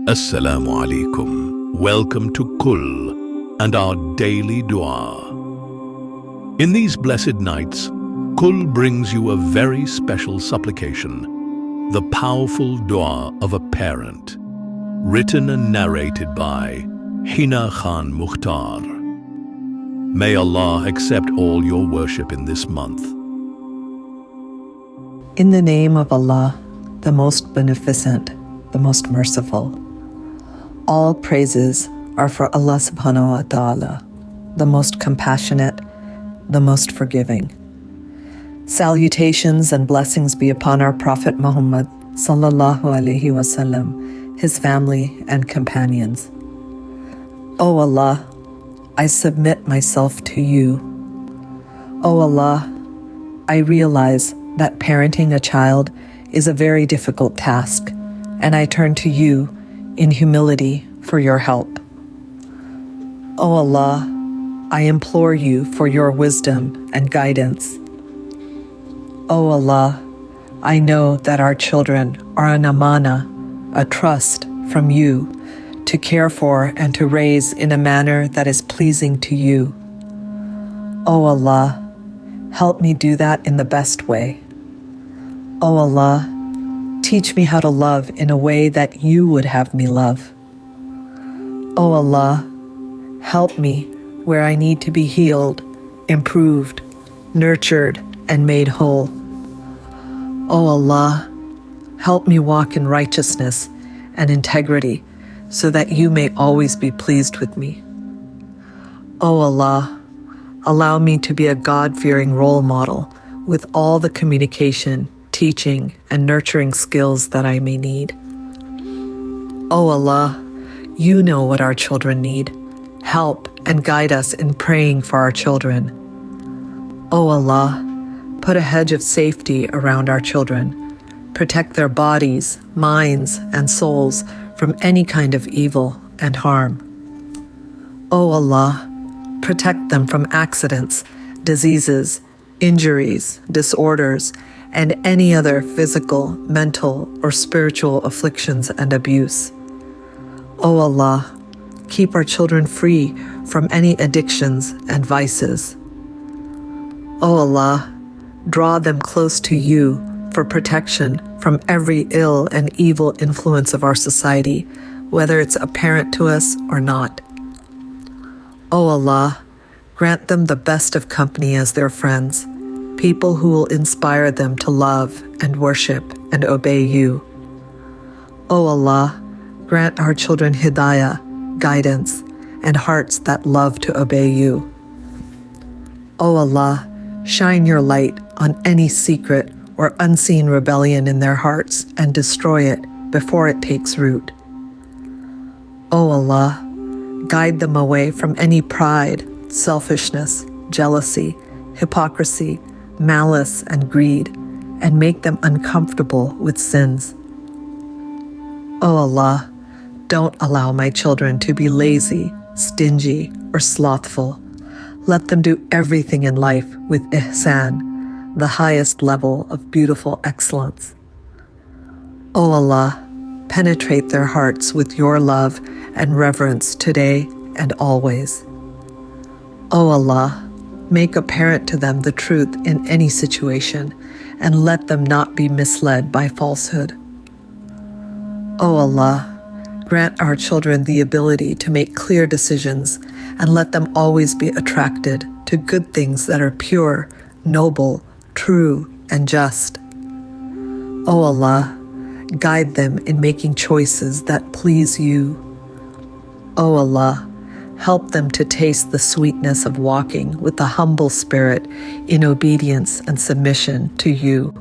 Assalamu alaikum. Welcome to Kul and our daily dua. In these blessed nights, Kul brings you a very special supplication, the powerful dua of a parent, written and narrated by Hina Khan-Mukhtar. May Allah accept all your worship in this month. In the name of Allah, the most beneficent, the most merciful. All praises are for Allah subhanahu wa ta'ala, the most compassionate, the most forgiving. Salutations and blessings be upon our Prophet Muhammad sallallahu alaihi wasallam, his family and companions. O Allah, I submit myself to you. O Allah, I realize that parenting a child is a very difficult task, and I turn to you in humility for your help. O Allah, I implore you for your wisdom and guidance. O Allah, I know that our children are an amana, a trust from you, to care for and to raise in a manner that is pleasing to you. O Allah, help me do that in the best way. O Allah, teach me how to love in a way that you would have me love. O Allah, help me where I need to be healed, improved, nurtured, and made whole. O Allah, help me walk in righteousness and integrity so that you may always be pleased with me. O Allah, allow me to be a God-fearing role model with all the communication, teaching, and nurturing skills that I may need. O Allah, you know what our children need. Help and guide us in praying for our children. O Allah, put a hedge of safety around our children. Protect their bodies, minds, and souls from any kind of evil and harm. O Allah, protect them from accidents, diseases, injuries, disorders, and any other physical, mental, or spiritual afflictions and abuse. O Allah, keep our children free from any addictions and vices. O Allah, draw them close to you for protection from every ill and evil influence of our society, whether it's apparent to us or not. O Allah, grant them the best of company as their friends, people who will inspire them to love and worship and obey you. O Allah, grant our children hidayah, guidance, and hearts that love to obey you. O Allah, shine your light on any secret or unseen rebellion in their hearts and destroy it before it takes root. O Allah, guide them away from any pride, selfishness, jealousy, hypocrisy, malice, and greed, and make them uncomfortable with sins. O Allah, don't allow my children to be lazy, stingy, or slothful. Let them do everything in life with ihsan, the highest level of beautiful excellence. O Allah, penetrate their hearts with your love and reverence today and always. O Allah, make apparent to them the truth in any situation, and let them not be misled by falsehood. O Allah, grant our children the ability to make clear decisions, and let them always be attracted to good things that are pure, noble, true, and just. O Allah, guide them in making choices that please you. O Allah, help them to taste the sweetness of walking with a humble spirit in obedience and submission to you.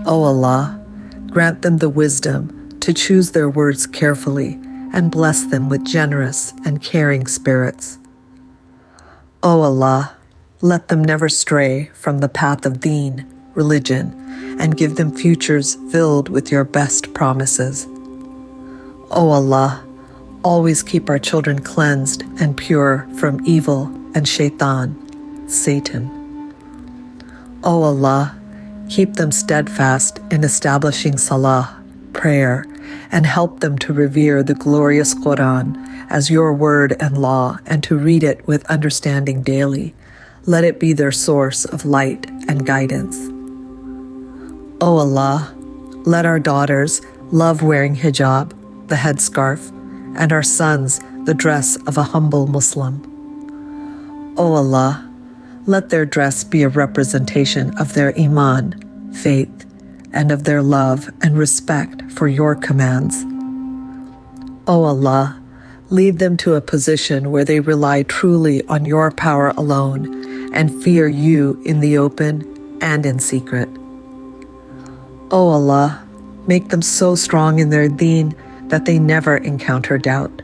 O Allah, grant them the wisdom to choose their words carefully and bless them with generous and caring spirits. O Allah, let them never stray from the path of deen, religion, and give them futures filled with your best promises. O Allah, always keep our children cleansed and pure from evil and shaitan, Satan. O Allah, keep them steadfast in establishing salah, prayer, and help them to revere the glorious Quran as your word and law, and to read it with understanding daily. Let it be their source of light and guidance. O Allah, let our daughters love wearing hijab, the headscarf, and our sons the dress of a humble Muslim. O Allah, let their dress be a representation of their iman, faith, and of their love and respect for your commands. O Allah, lead them to a position where they rely truly on your power alone and fear you in the open and in secret. O Allah, make them so strong in their deen that they never encounter doubt.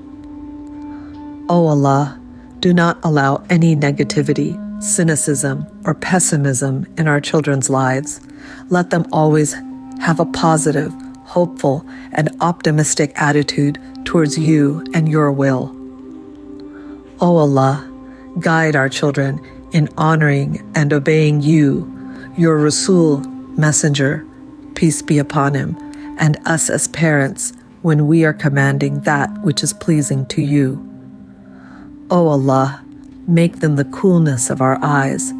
O Allah, do not allow any negativity, cynicism, or pessimism in our children's lives. Let them always have a positive, hopeful, and optimistic attitude towards you and your will. O Allah, guide our children in honoring and obeying you, your Rasul, messenger, peace be upon him, and us as parents when we are commanding that which is pleasing to you. O Allah, make them the coolness of our eyes.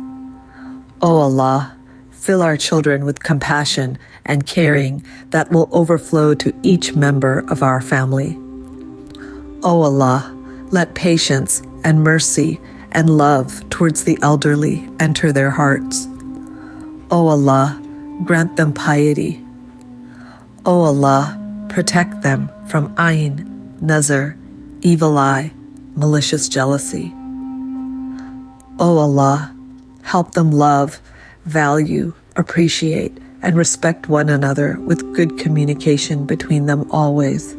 O Allah, fill our children with compassion and caring that will overflow to each member of our family. O Allah, let patience and mercy and love towards the elderly enter their hearts. O Allah, grant them piety. O Allah, protect them from ayn, nazar, evil eye, malicious jealousy. O Allah, help them love, value, appreciate, and respect one another with good communication between them always.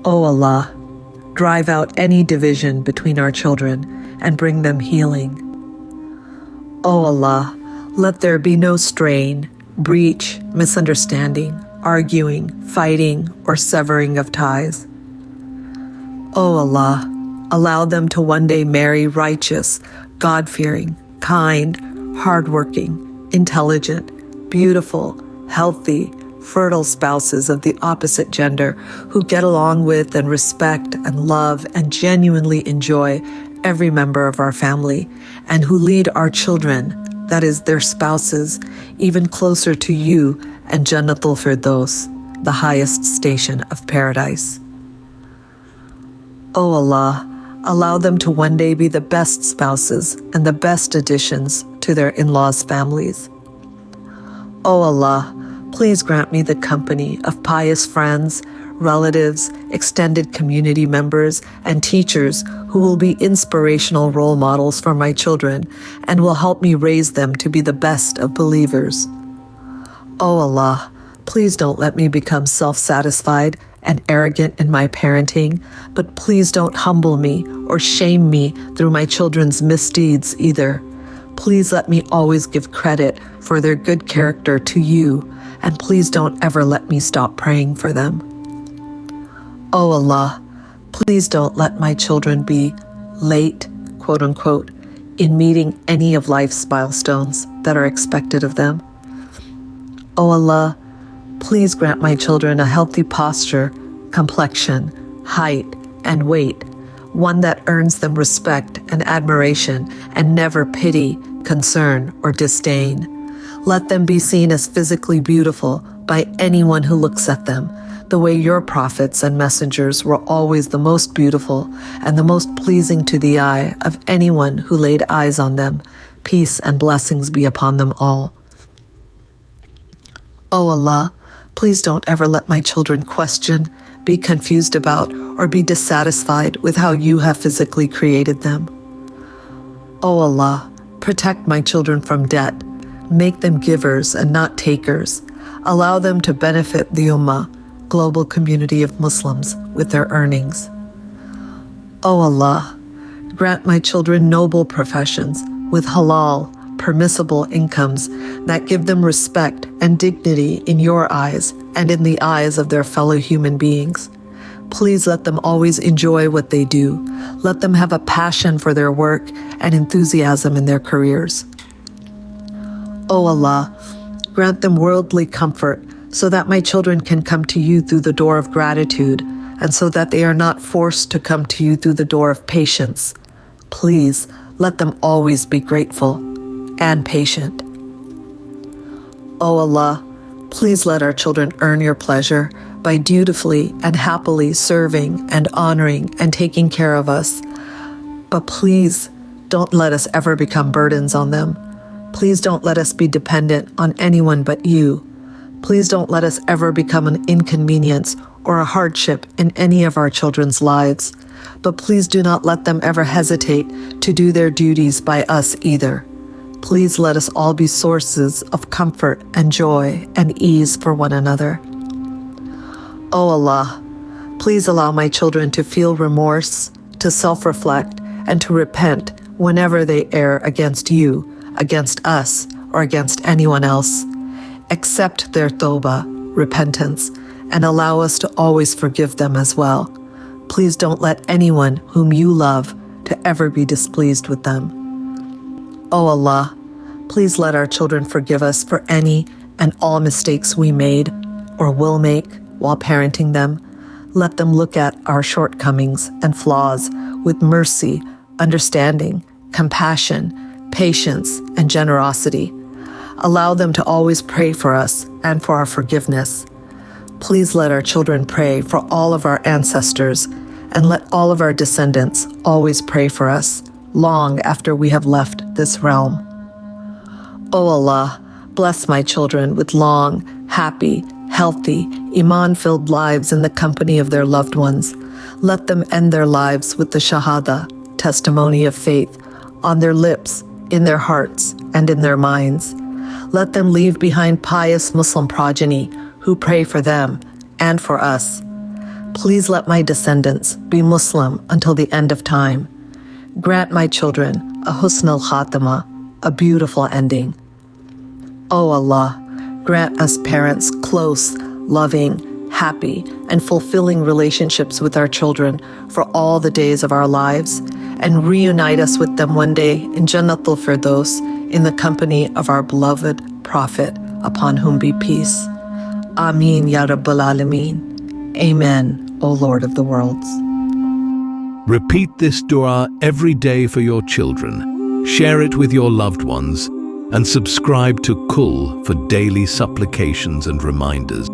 O Allah, drive out any division between our children and bring them healing. O Allah, let there be no strain, breach, misunderstanding, arguing, fighting, or severing of ties. O Allah, allow them to one day marry righteous, God-fearing, kind, hardworking, intelligent, beautiful, healthy, fertile spouses of the opposite gender who get along with and respect and love and genuinely enjoy every member of our family, and who lead our children, that is, their spouses, even closer to you and Jannatul Firdaus, the highest station of paradise. O Allah, allow them to one day be the best spouses and the best additions to their in-laws' families. O Allah, please grant me the company of pious friends, relatives, extended community members, and teachers who will be inspirational role models for my children and will help me raise them to be the best of believers. O Allah, please don't let me become self-satisfied and arrogant in my parenting, but please don't humble me or shame me through my children's misdeeds either. Please let me always give credit for their good character to you, and please don't ever let me stop praying for them. O Allah, please don't let my children be late, quote unquote, in meeting any of life's milestones that are expected of them. O Allah, please grant my children a healthy posture, complexion, height, and weight, one that earns them respect and admiration and never pity, concern, or disdain. Let them be seen as physically beautiful by anyone who looks at them, the way your prophets and messengers were always the most beautiful and the most pleasing to the eye of anyone who laid eyes on them. Peace and blessings be upon them all. O Allah, please don't ever let my children question, be confused about, or be dissatisfied with how you have physically created them. O Allah, protect my children from debt. Make them givers and not takers. Allow them to benefit the Ummah, global community of Muslims, with their earnings. O Allah, grant my children noble professions with halal, permissible incomes that give them respect and dignity in your eyes and in the eyes of their fellow human beings. Please let them always enjoy what they do. Let them have a passion for their work and enthusiasm in their careers. O Allah, grant them worldly comfort so that my children can come to you through the door of gratitude, and so that they are not forced to come to you through the door of patience. Please let them always be grateful and patient. O Allah, please let our children earn your pleasure by dutifully and happily serving and honoring and taking care of us. But please don't let us ever become burdens on them. Please don't let us be dependent on anyone but you. Please don't let us ever become an inconvenience or a hardship in any of our children's lives. But please do not let them ever hesitate to do their duties by us either. Please let us all be sources of comfort and joy and ease for one another. O Allah, please allow my children to feel remorse, to self-reflect, and to repent whenever they err against you, against us, or against anyone else. Accept their tawbah, repentance, and allow us to always forgive them as well. Please don't let anyone whom you love to ever be displeased with them. O Allah, please let our children forgive us for any and all mistakes we made or will make while parenting them. Let them look at our shortcomings and flaws with mercy, understanding, compassion, patience, and generosity. Allow them to always pray for us and for our forgiveness. Please let our children pray for all of our ancestors, and let all of our descendants always pray for us long after we have left this realm. O Allah, bless my children with long, happy, healthy, iman-filled lives in the company of their loved ones. Let them end their lives with the shahada, testimony of faith, on their lips, in their hearts, and in their minds. Let them leave behind pious Muslim progeny who pray for them and for us. Please let my descendants be Muslim until the end of time. Grant my children a husn al-khatima, a beautiful ending. O Allah, grant us parents close, loving, happy, and fulfilling relationships with our children for all the days of our lives, and reunite us with them one day in Jannatul Firdaus in the company of our beloved Prophet, upon whom be peace. Ameen Ya Rabbal Alameen. Amen, O Lord of the worlds. Repeat this dua every day for your children. Share it with your loved ones and subscribe to Kul for daily supplications and reminders.